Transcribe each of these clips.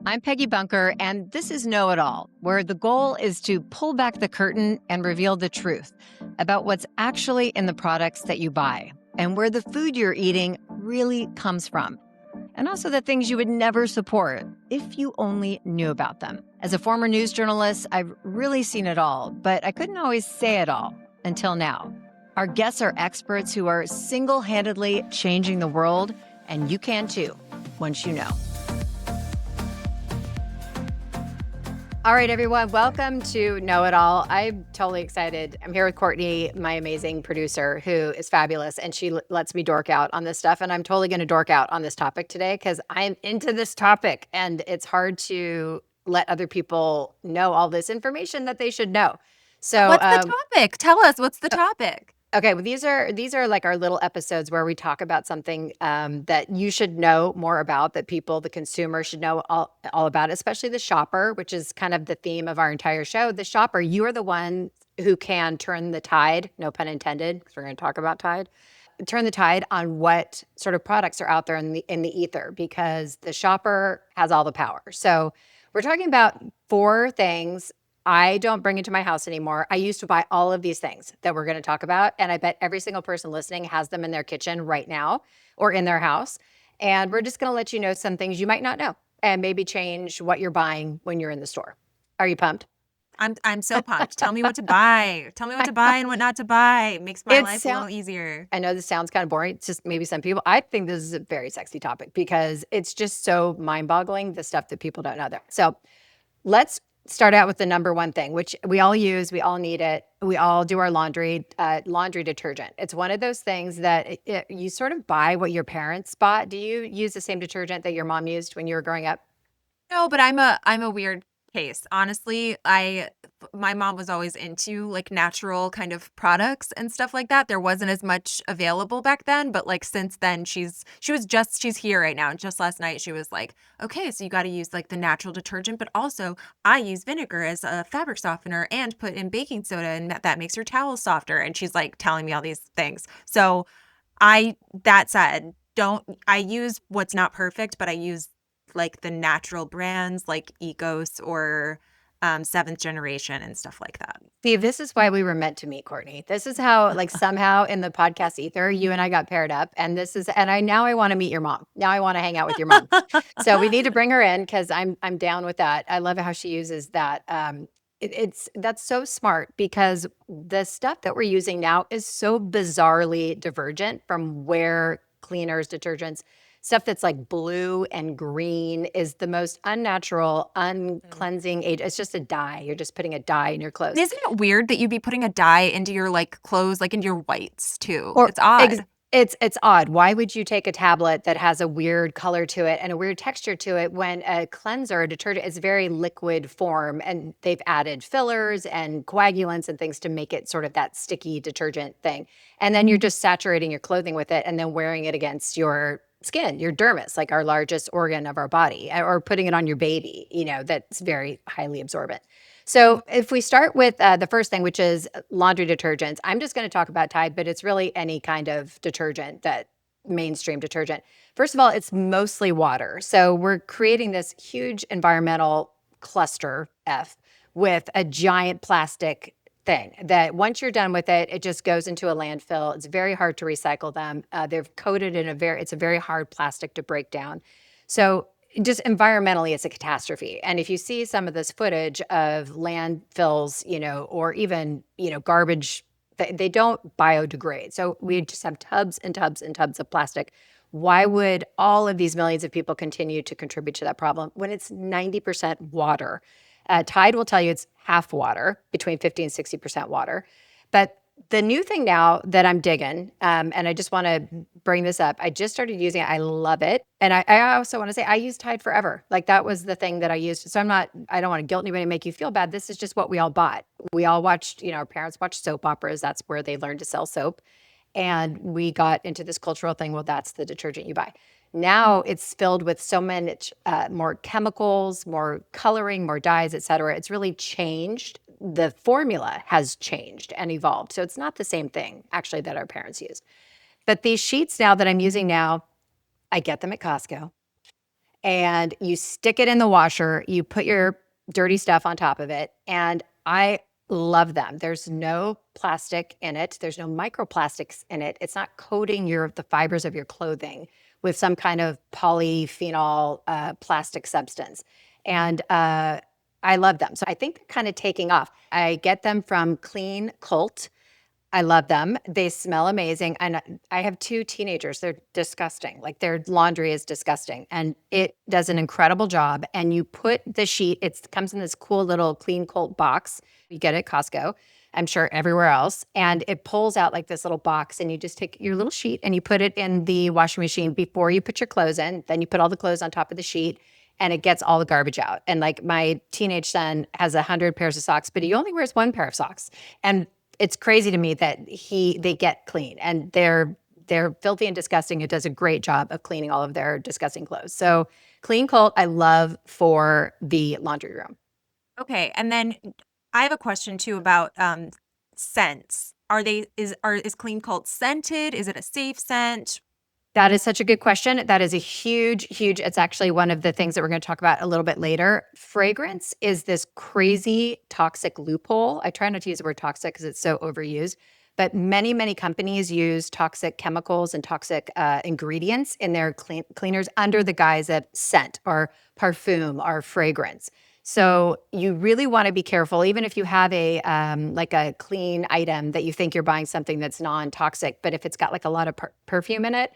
I'm Peggy Bunker, and this is Know It All, where the goal is to pull back the curtain and reveal the truth about what's actually in the products that you buy and where the food you're eating really comes from. And also the things you would never support if you only knew about them. As a former news journalist, I've really seen it all, but I couldn't always say it all until now. Our guests are experts who are single handedly changing the world, and you can too, once you know. All right, everyone, welcome to Know It All. I'm totally excited. I'm here with Courtney, my amazing producer, who is fabulous, and she lets me dork out on this stuff. And I'm totally going to dork out on this topic today because I'm into this topic, and it's hard to let other people know all this information that they should know. So, What's the topic? Tell us, what's the topic? okay, well, these are like our little episodes where we talk about something that you should know more about, that people, the consumer, should know all about, especially the shopper, which is kind of the theme of our entire show. The shopper, you are the one who can turn the tide, no pun intended, because we're going to talk about tide, turn the tide on what sort of products are out there in the ether, because the shopper has all the power. So we're talking about 4 things I don't bring into my house anymore. I used to buy all of these things that we're going to talk about, and I bet every single person listening has them in their kitchen right now or in their house. And we're just going to let you know some things you might not know and maybe change what you're buying when you're in the store. Are you pumped? I'm so pumped. Tell me what to buy. Tell me what to buy and what not to buy. Makes my It life a sounds little easier. I know this sounds kind of boring. It's just maybe some people. I think this is a very sexy topic because it's just so mind-boggling, the stuff that people don't know there. So let's start out with the number one thing, which we all use, we all need it. We all do our laundry, laundry detergent. It's one of those things that you sort of buy what your parents bought. Do you use the same detergent that your mom used when you were growing up? No, but I'm a weird case. Honestly, my mom was always into like natural kind of products and stuff like that. There wasn't as much available back then, but like since then she's here right now. And just last night she was like, "Okay, so you got to use like the natural detergent, but also I use vinegar as a fabric softener and put in baking soda and that makes your towels softer." And she's like telling me all these things. So that said, don't I use what's not perfect, but I use like the natural brands like Ecos or Seventh Generation and stuff like that. See, this is why we were meant to meet, Courtney. This is how, like, somehow in the podcast ether, you and I got paired up. And I want to meet your mom. Now I want to hang out with your mom. So we need to bring her in because I'm down with that. I love how she uses that. That's so smart because the stuff that we're using now is so bizarrely divergent from where cleaners, detergents, stuff that's like blue and green is the most unnatural, uncleansing age. It's just a dye. You're just putting a dye in your clothes. Isn't it weird that you'd be putting a dye into your like clothes, like into your whites too? Or It's odd. it's odd. Why would you take a tablet that has a weird color to it and a weird texture to it when a cleanser, a detergent is very liquid form and they've added fillers and coagulants and things to make it sort of that sticky detergent thing. And then you're just saturating your clothing with it and then wearing it against your skin, your dermis, like our largest organ of our body, or putting it on your baby, that's very highly absorbent. So if we start with the first thing, which is laundry detergents, I'm just going to talk about Tide, but it's really any kind of detergent, that mainstream detergent. First of all, it's mostly water. So we're creating this huge environmental cluster F with a giant plastic thing that once you're done with it, it just goes into a landfill. It's very hard to recycle them. They're coated in it's a very hard plastic to break down. So just environmentally, it's a catastrophe. And if you see some of this footage of landfills, or even, garbage, they don't biodegrade. So we just have tubs and tubs and tubs of plastic. Why would all of these millions of people continue to contribute to that problem when it's 90% water? Tide will tell you it's half water, between 50 and 60% water. But the new thing now that I'm digging, and I just want to bring this up, I just started using it. I love it. And I also want to say I used Tide forever. Like that was the thing that I used. So I don't want to guilt anybody and make you feel bad. This is just what we all bought. We all watched, our parents watched soap operas. That's where they learned to sell soap. And we got into this cultural thing. Well, that's the detergent you buy. Now it's filled with so much more chemicals, more coloring, more dyes, et cetera. It's really changed. The formula has changed and evolved. So it's not the same thing, actually, that our parents used. But these sheets now that I'm using now, I get them at Costco. and you stick it in the washer, you put your dirty stuff on top of it, and I love them. There's no plastic in it. There's no microplastics in it. It's not coating the fibers of your clothing with some kind of polyphenol plastic substance. And I love them. So I think they're kind of taking off. I get them from Cleancult. I love them. They smell amazing. And I have two teenagers. They're disgusting. Like their laundry is disgusting. And it does an incredible job. And you put the sheet, it comes in this cool little Clean Colt box. You get it at Costco. I'm sure everywhere else. And it pulls out like this little box. And you just take your little sheet and you put it in the washing machine before you put your clothes in. Then you put all the clothes on top of the sheet and it gets all the garbage out. And like my teenage son has 100 pairs of socks, but he only wears one pair of socks. And it's crazy to me that they get clean and they're filthy and disgusting. It does a great job of cleaning all of their disgusting clothes. So Clean Cult, I love for the laundry room. Okay, and then I have a question too about scents. Is Clean Cult scented? Is it a safe scent? That is such a good question. That is a huge, it's actually one of the things that we're going to talk about a little bit later. Fragrance is this crazy toxic loophole. I try not to use the word toxic because it's so overused, but many companies use toxic chemicals and toxic ingredients in their cleaners under the guise of scent or parfum or fragrance. So you really want to be careful, even if you have a like a clean item that you think you're buying something that's non-toxic, but if it's got like a lot of perfume in it,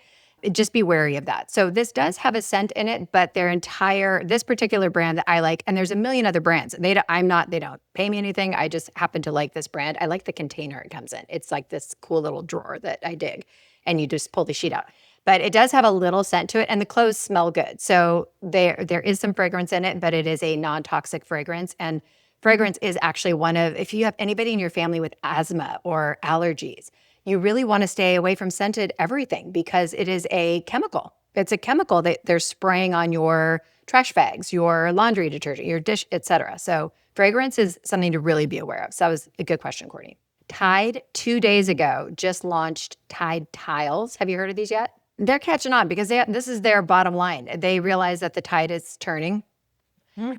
just be wary of that. So this does have a scent in it, but this particular brand that I like, and there's a million other brands. They don't pay me anything. I just happen to like this brand. I like the container it comes in. It's like this cool little drawer that I dig, and you just pull the sheet out. But it does have a little scent to it, and the clothes smell good. So there is some fragrance in it, but it is a non-toxic fragrance. And fragrance is actually if you have anybody in your family with asthma or allergies, you really want to stay away from scented everything because it is a chemical. It's a chemical that they're spraying on your trash bags, your laundry detergent, your dish, etc. So fragrance is something to really be aware of. So that was a good question, Courtney. Tide 2 days ago just launched Tide Tiles. Have you heard of these yet? They're catching on because this is their bottom line. They realize that the tide is turning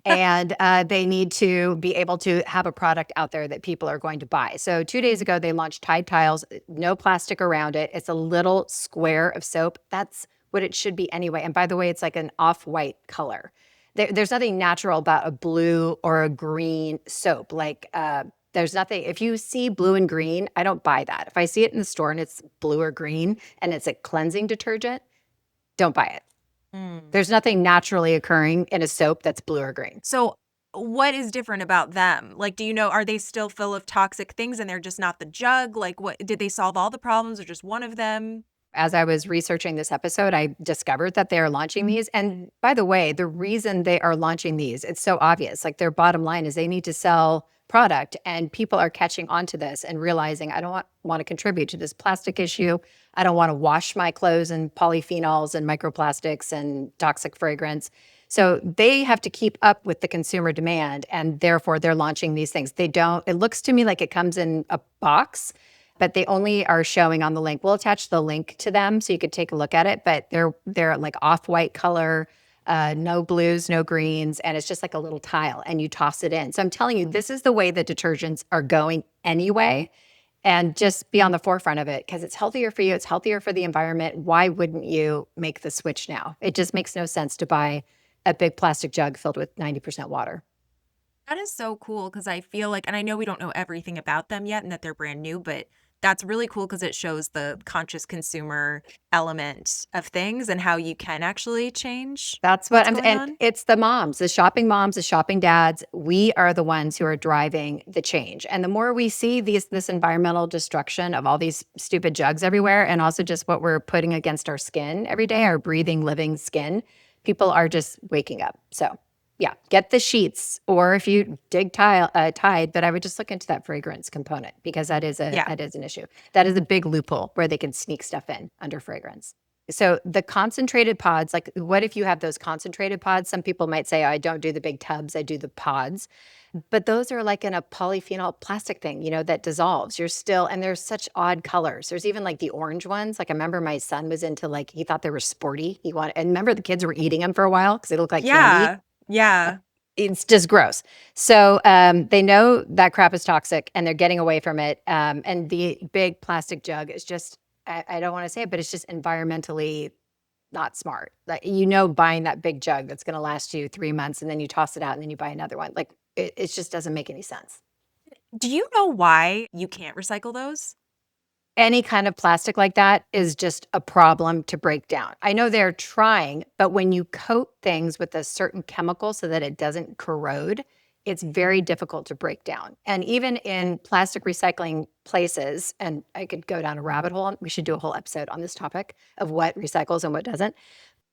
and they need to be able to have a product out there that people are going to buy. So 2 days ago, they launched Tide Tiles, no plastic around it. It's a little square of soap. That's what it should be anyway. And by the way, it's like an off-white color. There's nothing natural about a blue or a green soap. Like there's nothing, if you see blue and green, I don't buy that. If I see it in the store and it's blue or green and it's a cleansing detergent, don't buy it. There's nothing naturally occurring in a soap that's blue or green. So what is different about them? Like, do you know, are they still full of toxic things and they're just not the jug? Like, what did they solve all the problems or just one of them? As I was researching this episode, I discovered that they are launching these. And by the way, the reason they are launching these, it's so obvious. Like their bottom line is they need to sell product, and people are catching on to this and realizing I don't want to contribute to this plastic issue. I don't want to wash my clothes in polyphenols and microplastics and toxic fragrance. So they have to keep up with the consumer demand, and therefore they're launching these things. It looks to me like it comes in a box, but they only are showing on the link. We'll attach the link to them so you could take a look at it, but they're like off-white color, no blues, no greens, and it's just like a little tile and you toss it in. So I'm telling you, this is the way that detergents are going anyway, and just be on the forefront of it because it's healthier for you. It's healthier for the environment. Why wouldn't you make the switch now? It just makes no sense to buy a big plastic jug filled with 90% water. That is so cool because I feel like, and I know we don't know everything about them yet and that they're brand new, but that's really cool because it shows the conscious consumer element of things and how you can actually change That's what what's I'm, going and on. it's the moms, the shopping dads. We are the ones who are driving the change. And the more we see this environmental destruction of all these stupid jugs everywhere, and also just what we're putting against our skin every day, our breathing, living skin, people are just waking up. So yeah, get the sheets, or if you dig Tide, but I would just look into that fragrance component because Yeah. that is an issue. That is a big loophole where they can sneak stuff in under fragrance. So the concentrated pods, like what if you have those concentrated pods? Some people might say, oh, I don't do the big tubs, I do the pods. But those are like in a polyphenol plastic thing, that dissolves. You're still, and there's such odd colors. There's even like the orange ones. Like I remember my son was into like, he thought they were sporty. And remember the kids were eating them for a while because they look like candy. Yeah. Yeah. It's just gross. So they know that crap is toxic and they're getting away from it. And the big plastic jug is just, I don't want to say it, but it's just environmentally not smart. Like, buying that big jug that's going to last you 3 months and then you toss it out and then you buy another one. Like it just doesn't make any sense. Do you know why you can't recycle those? Any kind of plastic like that is just a problem to break down. I know they're trying, but when you coat things with a certain chemical so that it doesn't corrode, it's very difficult to break down. And even in plastic recycling places, and I could go down a rabbit hole, we should do a whole episode on this topic of what recycles and what doesn't.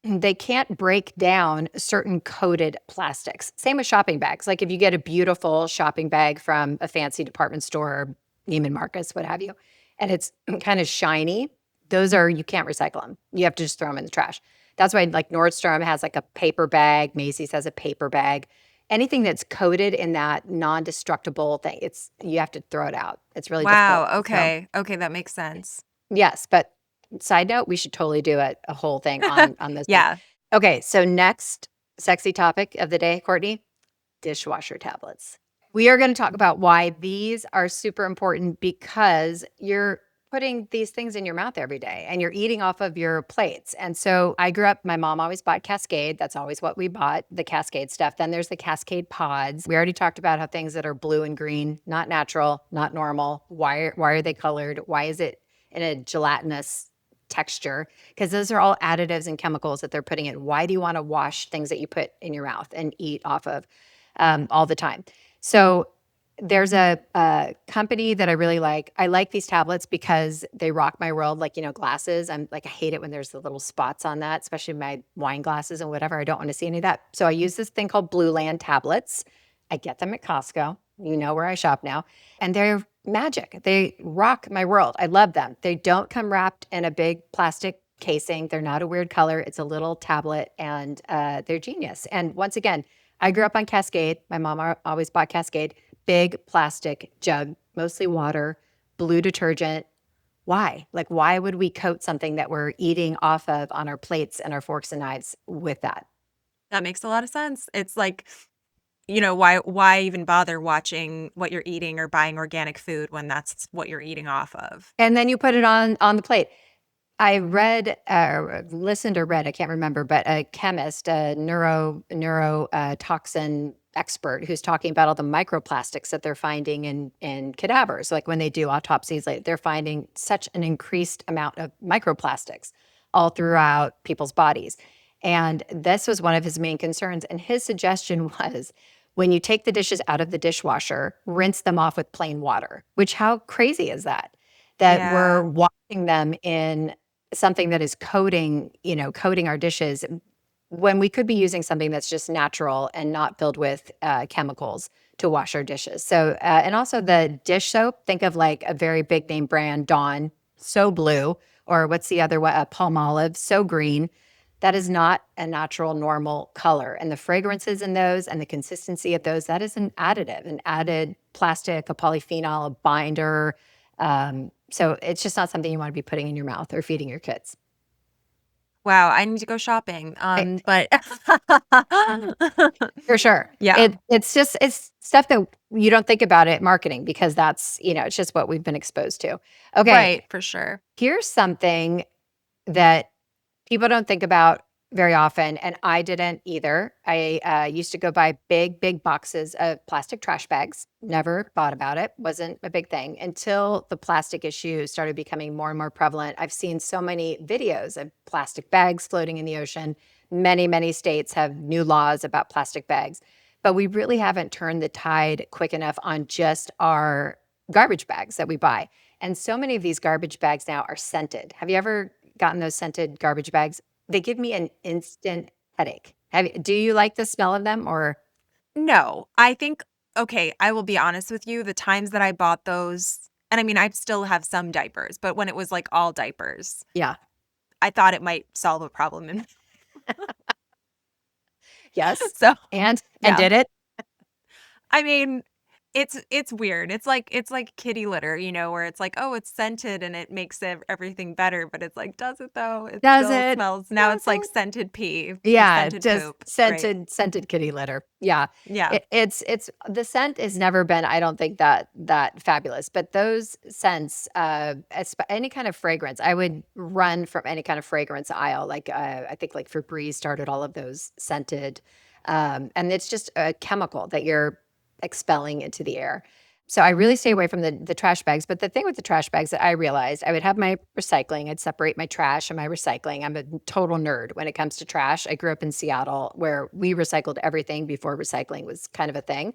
They can't break down certain coated plastics. Same with shopping bags. Like if you get a beautiful shopping bag from a fancy department store, Neiman Marcus, what have you, and it's kind of shiny, you can't recycle them. You have to just throw them in the trash. That's why like Nordstrom has like a paper bag, Macy's has a paper bag. Anything that's coated in that non-destructible thing, you have to throw it out. It's really difficult. Wow, So okay. Okay, that makes sense. yes, but side note, we should totally do a whole thing on those things. Yeah. Okay, so next sexy topic of the day, Courtney, dishwasher tablets. We are going to talk about why these are super important because you're putting these things in your mouth every day and you're eating off of your plates. And so I grew up, my mom always bought Cascade. That's always what we bought, the Cascade stuff. Then there's the Cascade pods. We already talked about how things that are blue and green, not natural, not normal. Why are they colored? Why is it in a gelatinous texture? Because those are all additives and chemicals that they're putting in. Why do you want to wash things that you put in your mouth and eat off of all the time? So there's a company that I really like. I like these tablets because they rock my world, like, glasses. I'm like, I hate it when there's the little spots on that, especially my wine glasses and whatever. I don't want to see any of that. So I use this thing called Blue Land tablets. I get them at Costco. You know where I shop now. And they're magic. They rock my world. I love them. They don't come wrapped in a big plastic casing. They're not a weird color. It's a little tablet and they're genius. And once again, I grew up on Cascade. My mom always bought Cascade. Big plastic jug, mostly water, blue detergent. Why? Like, why would we coat something that we're eating off of on our plates and our forks and knives with that? That makes a lot of sense. It's like, why even bother watching what you're eating or buying organic food when that's what you're eating off of? And then you put it on the plate. I read, listened or read, I can't remember, but a chemist, a toxin expert who's talking about all the microplastics that they're finding in cadavers. Like when they do autopsies, like they're finding such an increased amount of microplastics all throughout people's bodies. And this was one of his main concerns. And his suggestion was when you take the dishes out of the dishwasher, rinse them off with plain water, which how crazy is that? That we're Yeah. washing them in something that is coating our dishes when we could be using something that's just natural and not filled with chemicals to wash our dishes. So, and also the dish soap, think of like a very big name brand, Dawn, so blue, or what's the other one, Palmolive, so green. That is not a natural, normal color. And the fragrances in those and the consistency of those, that is an additive, an added plastic, a polyphenol, a binder. So it's just not something you want to be putting in your mouth or feeding your kids. Wow, I need to go shopping. But For sure. yeah, It's stuff that you don't think about it marketing because that's, it's just what we've been exposed to. Okay, right, for sure. here's something that people don't think about very often, and I didn't either. I used to go buy big, big boxes of plastic trash bags. Never thought about it. Wasn't a big thing until the plastic issue started becoming more and more prevalent. I've seen so many videos of plastic bags floating in the ocean. Many, many states have new laws about plastic bags, but we really haven't turned the tide quick enough on just our garbage bags that we buy. And so many of these garbage bags now are scented. Have you ever gotten those scented garbage bags? They give me an instant headache. Do you like the smell of them or No, I think okay, I will be honest with you, the times that I bought those and I mean, I still have some diapers, but when it was, like, all diapers, yeah. I thought it might solve a problem, and Yes. so And yeah. did it? I mean, it's weird. It's like kitty litter, where it's like, "Oh, it's scented and it makes everything better," but it's like, "Does it though?" It Does still it? smells now Does it's like it? scented pee, Yeah, scented just poop, right? scented kitty litter. Yeah. Yeah. It's the scent has never been, I don't think, that fabulous, but those scents, any kind of fragrance, I would run from any kind of fragrance aisle. Like, I think like Febreze started all of those scented, and it's just a chemical that you're expelling into the air. So I really stay away from the trash bags. But the thing with the trash bags that I realized, I would have my recycling. I'd separate my trash and my recycling. I'm a total nerd when it comes to trash. I grew up in Seattle where we recycled everything before recycling was kind of a thing.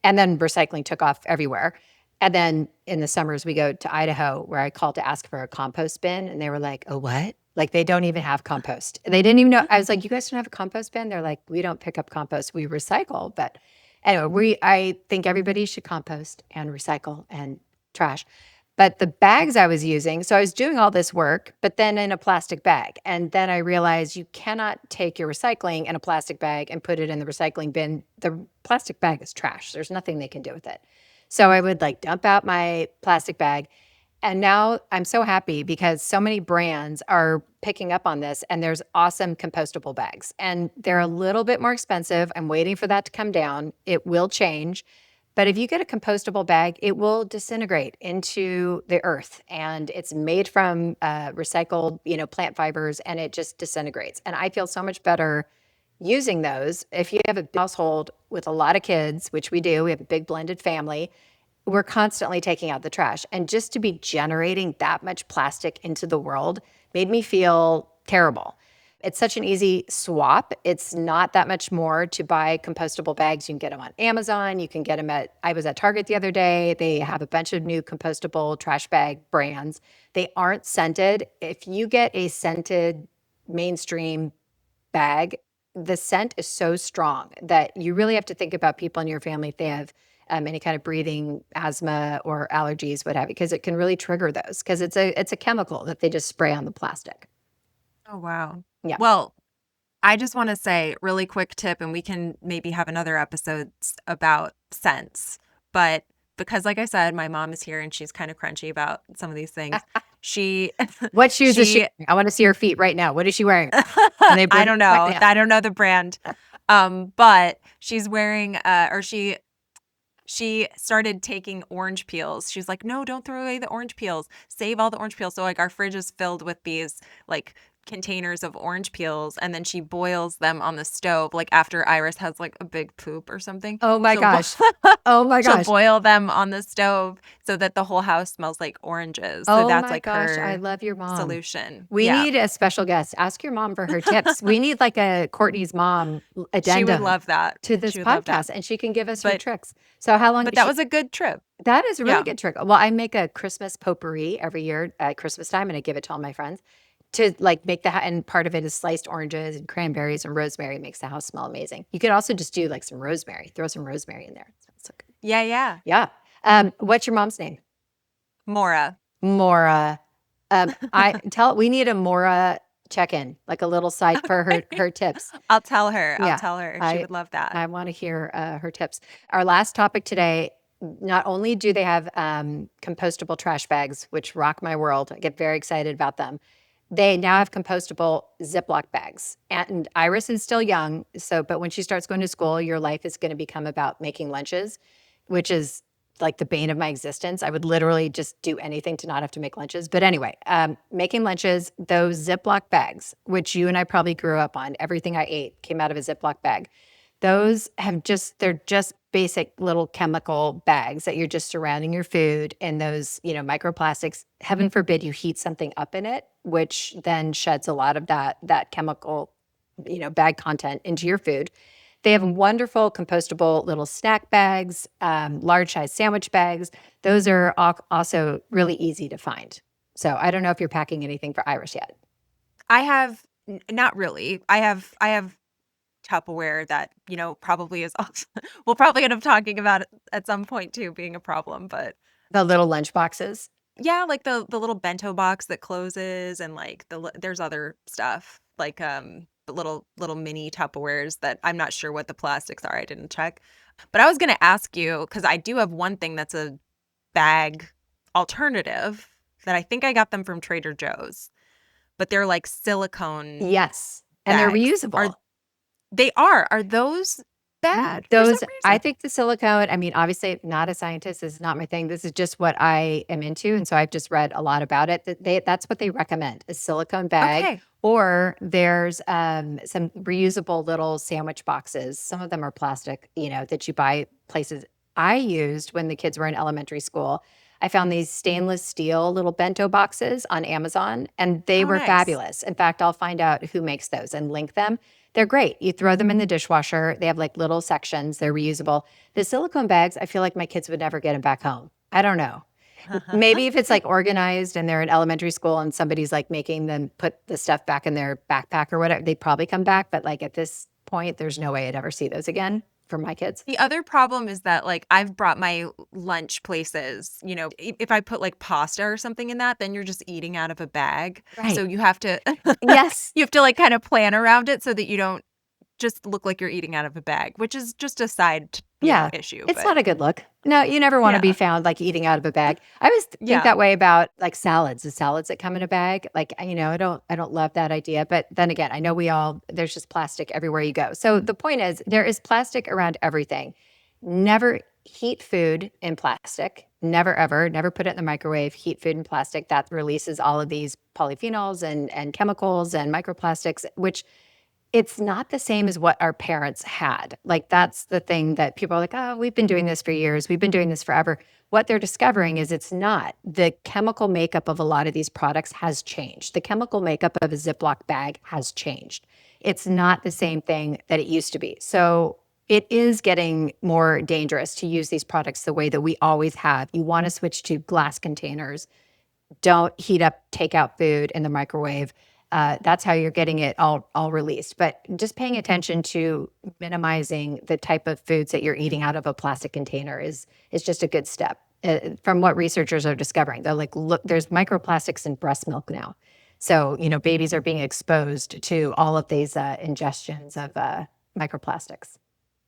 And then recycling took off everywhere. And then in the summers, we go to Idaho where I called to ask for a compost bin. And they were like, "Oh, what?" Like they don't even have compost. They didn't even know. I was like, "You guys don't have a compost bin?" They're like, "We don't pick up compost. We recycle." But anyway, I think everybody should compost and recycle and trash. But the bags I was using, so I was doing all this work, but then in a plastic bag. And then I realized you cannot take your recycling in a plastic bag and put it in the recycling bin. The plastic bag is trash. There's nothing they can do with it. So I would like dump out my plastic bag. And now I'm so happy because so many brands are picking up on this and there's awesome compostable bags. And they're a little bit more expensive. I'm waiting for that to come down. It will change. But if you get a compostable bag, it will disintegrate into the earth and it's made from recycled, plant fibers and it just disintegrates. And I feel so much better using those. If you have a household with a lot of kids, which we do, we have a big blended family, we're constantly taking out the trash. And just to be generating that much plastic into the world made me feel terrible. It's such an easy swap. It's not that much more to buy compostable bags. You can get them on Amazon. You can get them I was at Target the other day. They have a bunch of new compostable trash bag brands. They aren't scented. If you get a scented mainstream bag, the scent is so strong that you really have to think about people in your family if they have any kind of breathing asthma or allergies, what have you, because it can really trigger those because it's a chemical that they just spray on the plastic. Oh, wow. Yeah. Well, I just wanna say, really quick tip, and we can maybe have another episode about scents, but because, like I said, my mom is here and she's kinda crunchy about some of these things, she What shoes is she she wearing? I want to see her feet right now. What is she wearing? Can they I bring it don't right know. now? I don't know the brand. But she's wearing, or she started taking orange peels. She's like, "No, don't throw away the orange peels. Save all the orange peels." So, like, our fridge is filled with these, like, containers of orange peels, and then she boils them on the stove, like, after Iris has, like, a big poop or something. Oh my She'll bo gosh. Oh my she'll gosh. boil them on the stove so that the whole house smells like oranges. So Oh that's, my like, gosh. I her love your mom. solution. We Yeah. need a special guest. Ask your mom for her tips. We need like a Courtney's mom She would addendum love that. to this She would love that. podcast, and she can give us her But tricks. So how long but does that she? was a good trip. That is a really Yeah. good trick. Well, I make a Christmas potpourri every year at Christmas time, and I give it to all my friends to like make and part of it is sliced oranges and cranberries and rosemary. It makes the house smell amazing. You could also just do like some rosemary, throw some rosemary in there. It smells so good. Yeah, yeah. Yeah. What's your mom's name? Mora. Mora. We need a Mora check-in, like a little site for her tips. I'll tell her. I'll Yeah, tell her. She I would love that. I want to hear her tips. Our last topic today. Not only do they have compostable trash bags, which rock my world, I get very excited about them. They now have compostable Ziploc bags. And Iris is still young, but when she starts going to school, your life is going to become about making lunches, which is like the bane of my existence. I would literally just do anything to not have to make lunches. But anyway, making lunches, those Ziploc bags, which you and I probably grew up on, everything I ate came out of a Ziploc bag. They're just basic little chemical bags that you're just surrounding your food and those, microplastics. Heaven forbid you heat something up in it, which then sheds a lot of that chemical, bag content into your food. They have wonderful compostable little snack bags, large size sandwich bags. Those are also really easy to find. So I don't know if you're packing anything for Irish yet. I have not really. I have Tupperware that, probably is also we'll probably end up talking about it at some point too being a problem, but The little lunch boxes. Yeah, like the little bento box that closes and like there's other stuff like the little mini Tupperwares that I'm not sure what the plastics are. I didn't check. But I was going to ask you cuz I do have one thing that's a bag alternative that I think I got them from Trader Joe's, but they're like silicone Yes, and they're bags. reusable. Are those bad for some Those I reason? think the silicone, I mean, obviously not a scientist, this is not my thing. This is just what I am into, and so I've just read a lot about it. That's what they recommend, a silicone bag, Okay. or there's, some reusable little sandwich boxes. Some of them are plastic, that you buy places. I used when the kids were in elementary school, I found these stainless steel little bento boxes on Amazon, and they Oh, were nice. fabulous. In fact, I'll find out who makes those and link them. They're great. You throw them in the dishwasher. They have like little sections. They're reusable. The silicone bags, I feel like my kids would never get them back home. I don't know. Maybe if it's like organized and they're in elementary school and somebody's like making them put the stuff back in their backpack or whatever, they'd probably come back. But like at this point, there's no way I'd ever see those again for my kids. The other problem is that, like, I've brought my lunch places, if I put, like, pasta or something in that, then you're just eating out of a bag. So Right. you have to Yes. you have to, like, kinda plan around it so that you don't just look like you're eating out of a bag, which is just a side, Yeah. issue, It's but not a good look. No, you never wanna be yeah. found, like, eating out of a bag. I always think Yeah. that way about, like, salads, the salads that come in a bag. Like, I don't love that idea, but then again, I know there's just plastic everywhere you go. So the point is, there is plastic around everything. Never heat food in plastic. Never, ever. Never put it in the microwave. Heat food in plastic. That releases all of these polyphenols and chemicals and microplastics, which it's not the same as what our parents had. Like, that's the thing that people are like, "Oh, we've been doing this for years. We've been doing this forever." What they're discovering is it's not. The chemical makeup of a lot of these products has changed. The chemical makeup of a Ziploc bag has changed. It's not the same thing that it used to be. So it is getting more dangerous to use these products the way that we always have. You want to switch to glass containers. Don't heat up takeout food in the microwave. That's how you're getting it all released. But just paying attention to minimizing the type of foods that you're eating out of a plastic container is just a good step. From what researchers are discovering, they're like, look, there's microplastics in breast milk now. So babies are being exposed to all of these ingestions of microplastics.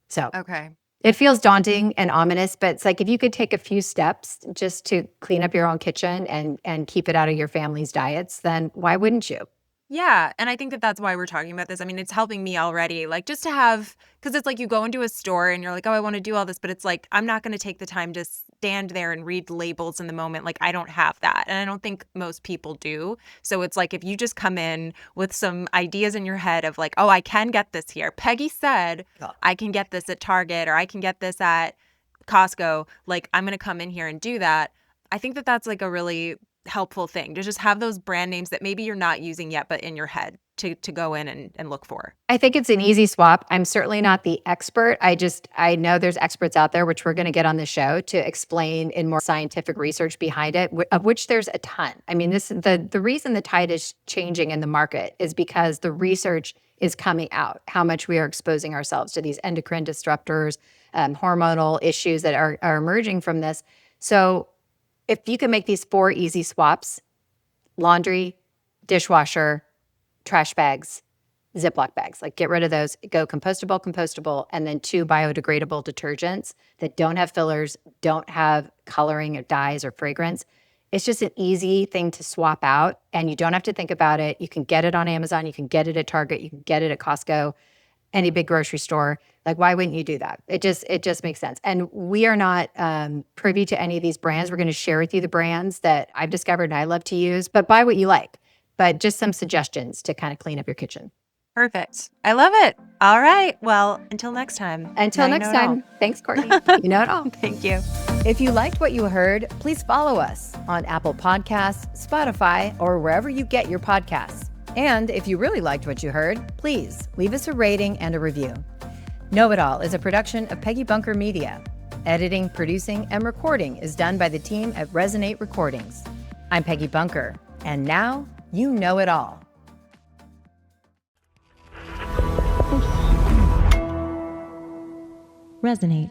So Okay. it feels daunting and ominous, but it's like if you could take a few steps just to clean up your own kitchen and keep it out of your family's diets, then why wouldn't you? Yeah, and I think that that's why we're talking about this. I mean, it's helping me already, like, just to have because it's like you go into a store and you're like, "Oh, I wanna do all this," but it's like, I'm not gonna take the time to stand there and read labels in the moment, like, I don't have that, and I don't think most people do. So it's like, if you just come in with some ideas in your head of like, "Oh, I can get this here. Peggy said Yeah. I can get this at Target or I can get this at Costco, like, I'm gonna come in here and do that." I think that that's, like, a really helpful thing to just have those brand names that maybe you're not using yet, but in your head to go in and look for. I think it's an easy swap. I'm certainly not the expert. I know there's experts out there, which we're going to get on the show to explain in more scientific research behind it, of which there's a ton. I mean, the reason the tide is changing in the market is because the research is coming out, how much we are exposing ourselves to these endocrine disruptors, hormonal issues that are emerging from this. So if you can make these 4 easy swaps: laundry, dishwasher, trash bags, Ziploc bags, like get rid of those, go compostable, and then 2 biodegradable detergents that don't have fillers, don't have coloring or dyes or fragrance. It's just an easy thing to swap out and you don't have to think about it. You can get it on Amazon, you can get it at Target, you can get it at Costco, any big grocery store. Like, why wouldn't you do that? It just makes sense. And we are not privy to any of these brands. We're going to share with you the brands that I've discovered and I love to use, but buy what you like. But just some suggestions to kind of clean up your kitchen. Perfect. I love it. All right. Well, until next time. Now Until you next know it all. time, thanks, Courtney. You know it all. Thank you. If you liked what you heard, please follow us on Apple Podcasts, Spotify, or wherever you get your podcasts. And if you really liked what you heard, please leave us a rating and a review. Know It All is a production of Peggy Bunker Media. Editing, producing, and recording is done by the team at Resonate Recordings. I'm Peggy Bunker, and now you know it all. Resonate.